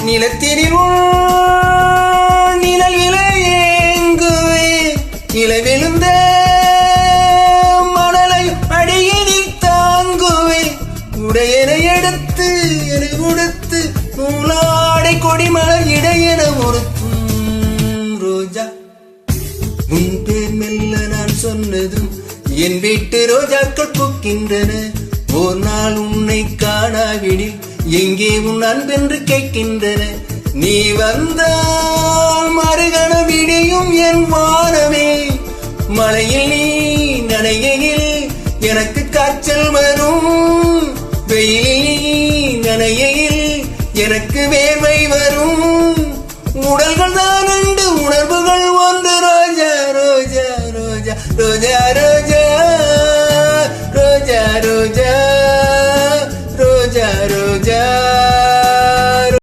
நிலத்தினில் நிழல் விளையேங்குவே நிலவெழுந்த மணலை அடியினில் தாங்குவே உடையனை எடுத்து என கொடுத்து நூலாடை கொடிமலர் இடையென ஒருத்தும் ரோஜா உன் பேர் மெல்ல நான் சொன்னதும் என் வீட்டு ரோஜாக்கள் பூக்கின்றன ஓர் நாள் உன்னை காணாவிடில் எங்கே உன் அன்பென்று கேட்கின்றன நீ வந்தால் மறுகண விடியும் என் வானமே மழையில் நீ நனைகையில் எனக்கு காய்ச்சல் வரும் வெயிலில் நீ நனைகையில் எனக்கு வேர்வை வரும் உடல்கள் தான்